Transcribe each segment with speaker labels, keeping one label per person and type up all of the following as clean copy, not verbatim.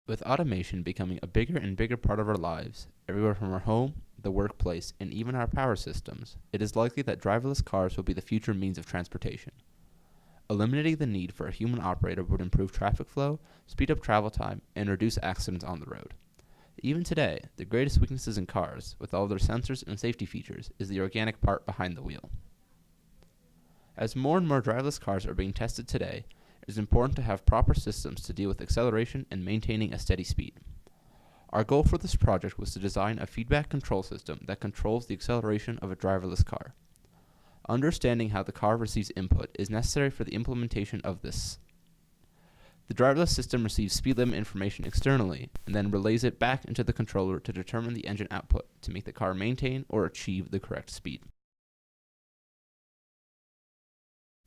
Speaker 1: With automation becoming a bigger and bigger part of our lives, everywhere from our home, the workplace, and even our power systems, it is likely that driverless cars will be the future means of transportation. Eliminating the need for a human operator would improve traffic flow, speed up travel time, and reduce accidents on the road. Even today, the greatest weaknesses in cars, with all their sensors and safety features, is the organic part behind the wheel. As more and more driverless cars are being tested today, it is important to have proper systems to deal with acceleration and maintaining a steady speed. Our goal for this project was to design a feedback control system that controls the acceleration of a driverless car. Understanding how the car receives input is necessary for the implementation of this. The driverless system receives speed limit information externally and then relays it back into the controller to determine the engine output to make the car maintain or achieve the correct speed.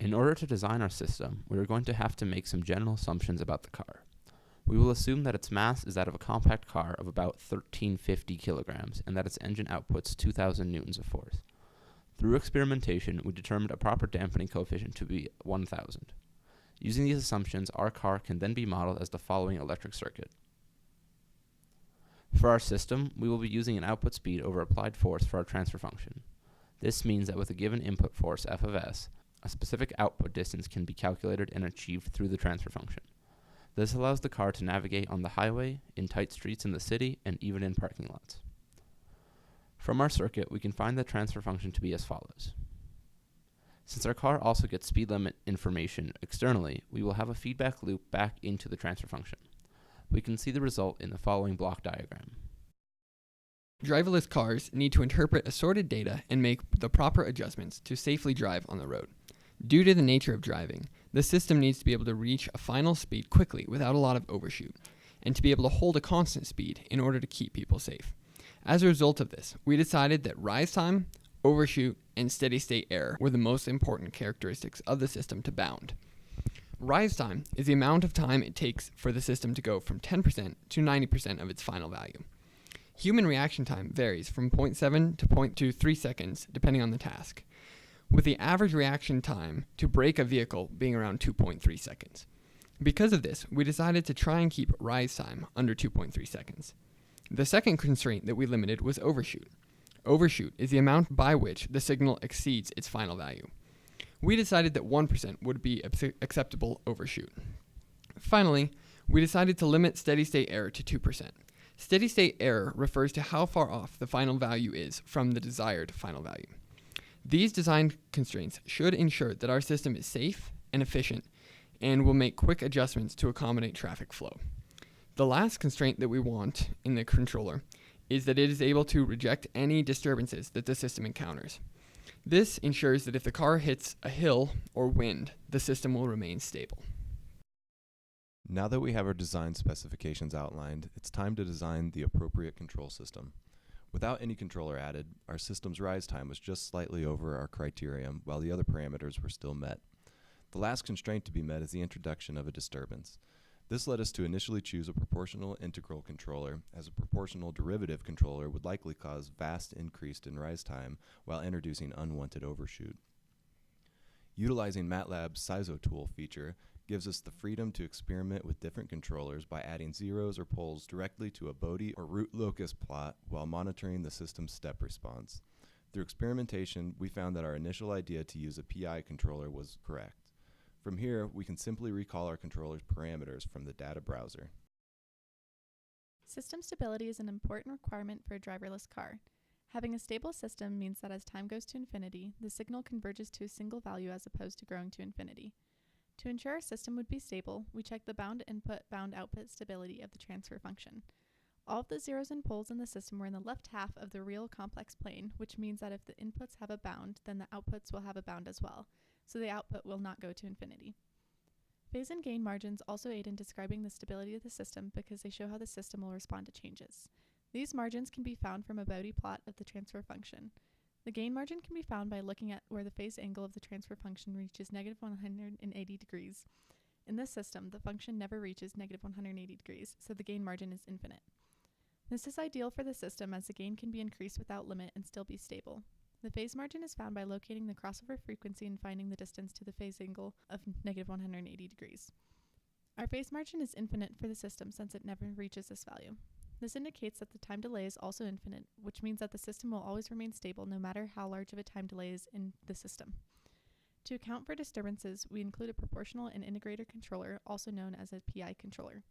Speaker 1: In order to design our system, we are going to have to make some general assumptions about the car. We will assume that its mass is that of a compact car of about 1350 kilograms and that its engine outputs 2,000 newtons of force. Through experimentation, we determined a proper dampening coefficient to be 1,000. Using these assumptions, our car can then be modeled as the following electric circuit. For our system, we will be using an output speed over applied force for our transfer function. This means that with a given input force f of s, a specific output distance can be calculated and achieved through the transfer function. This allows the car to navigate on the highway, in tight streets in the city, and even in parking lots. From our circuit, we can find the transfer function to be as follows. Since our car also gets speed limit information externally, we will have a feedback loop back into the transfer function. We can see the result in the following block diagram.
Speaker 2: Driverless cars need to interpret assorted data and make the proper adjustments to safely drive on the road. Due to the nature of driving, the system needs to be able to reach a final speed quickly without a lot of overshoot, and to be able to hold a constant speed in order to keep people safe. As a result of this, we decided that rise time, overshoot, and steady state error were the most important characteristics of the system to bound. Rise time is the amount of time it takes for the system to go from 10% to 90% of its final value. Human reaction time varies from 0.7 to 0.23 seconds depending on the task, with the average reaction time to brake a vehicle being around 2.3 seconds. Because of this, we decided to try and keep rise time under 2.3 seconds. The second constraint that we limited was overshoot. Overshoot is the amount by which the signal exceeds its final value. We decided that 1% would be acceptable overshoot. Finally, we decided to limit steady state error to 2%. Steady state error refers to how far off the final value is from the desired final value. These design constraints should ensure that our system is safe and efficient and will make quick adjustments to accommodate traffic flow. The last constraint that we want in the controller is that it is able to reject any disturbances that the system encounters. This ensures that if the car hits a hill or wind, the system will remain stable.
Speaker 3: Now that we have our design specifications outlined, it's time to design the appropriate control system. Without any controller added, our system's rise time was just slightly over our criterion, while the other parameters were still met. The last constraint to be met is the introduction of a disturbance. This led us to initially choose a proportional integral controller, as a proportional derivative controller would likely cause vast increase in rise time while introducing unwanted overshoot. Utilizing MATLAB's SIZO tool feature gives us the freedom to experiment with different controllers by adding zeros or poles directly to a Bode or root locus plot while monitoring the system's step response. Through experimentation, we found that our initial idea to use a PI controller was correct. From here, we can simply recall our controller's parameters from the data browser.
Speaker 4: System stability is an important requirement for a driverless car. Having a stable system means that as time goes to infinity, the signal converges to a single value as opposed to growing to infinity. To ensure our system would be stable, we checked the bound input, bound output stability of the transfer function. All of the zeros and poles in the system were in the left half of the real complex plane, which means that if the inputs have a bound, then the outputs will have a bound as well, so the output will not go to infinity. Phase and gain margins also aid in describing the stability of the system because they show how the system will respond to changes. These margins can be found from a Bode plot of the transfer function. The gain margin can be found by looking at where the phase angle of the transfer function reaches negative 180 degrees. In this system, the function never reaches negative 180 degrees, so the gain margin is infinite. This is ideal for the system as the gain can be increased without limit and still be stable. The phase margin is found by locating the crossover frequency and finding the distance to the phase angle of negative 180 degrees. Our phase margin is infinite for the system since it never reaches this value. This indicates that the time delay is also infinite, which means that the system will always remain stable no matter how large of a time delay is in the system. To account for disturbances, we include a proportional and integrator controller, also known as a PI controller.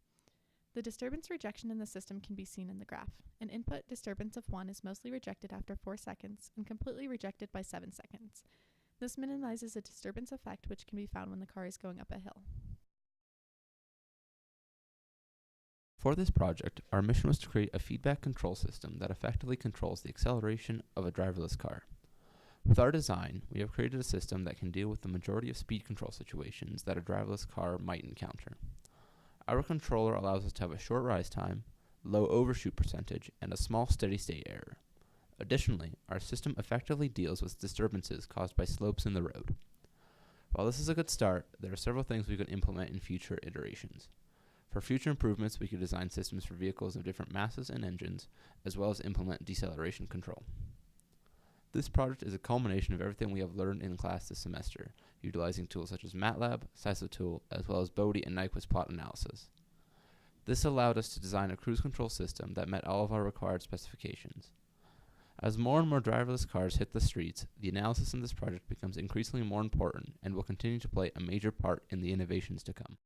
Speaker 4: The disturbance rejection in the system can be seen in the graph. An input disturbance of 1 is mostly rejected after 4 seconds and completely rejected by 7 seconds. This minimizes a disturbance effect which can be found when the car is going up a hill.
Speaker 1: For this project, our mission was to create a feedback control system that effectively controls the acceleration of a driverless car. With our design, we have created a system that can deal with the majority of speed control situations that a driverless car might encounter. Our controller allows us to have a short rise time, low overshoot percentage, and a small steady state error. Additionally, our system effectively deals with disturbances caused by slopes in the road. While this is a good start, there are several things we could implement in future iterations. For future improvements, we could design systems for vehicles of different masses and engines, as well as implement deceleration control. This project is a culmination of everything we have learned in class this semester, utilizing tools such as MATLAB, SisoTool, as well as Bode and Nyquist plot analysis. This allowed us to design a cruise control system that met all of our required specifications. As more and more driverless cars hit the streets, the analysis in this project becomes increasingly more important and will continue to play a major part in the innovations to come.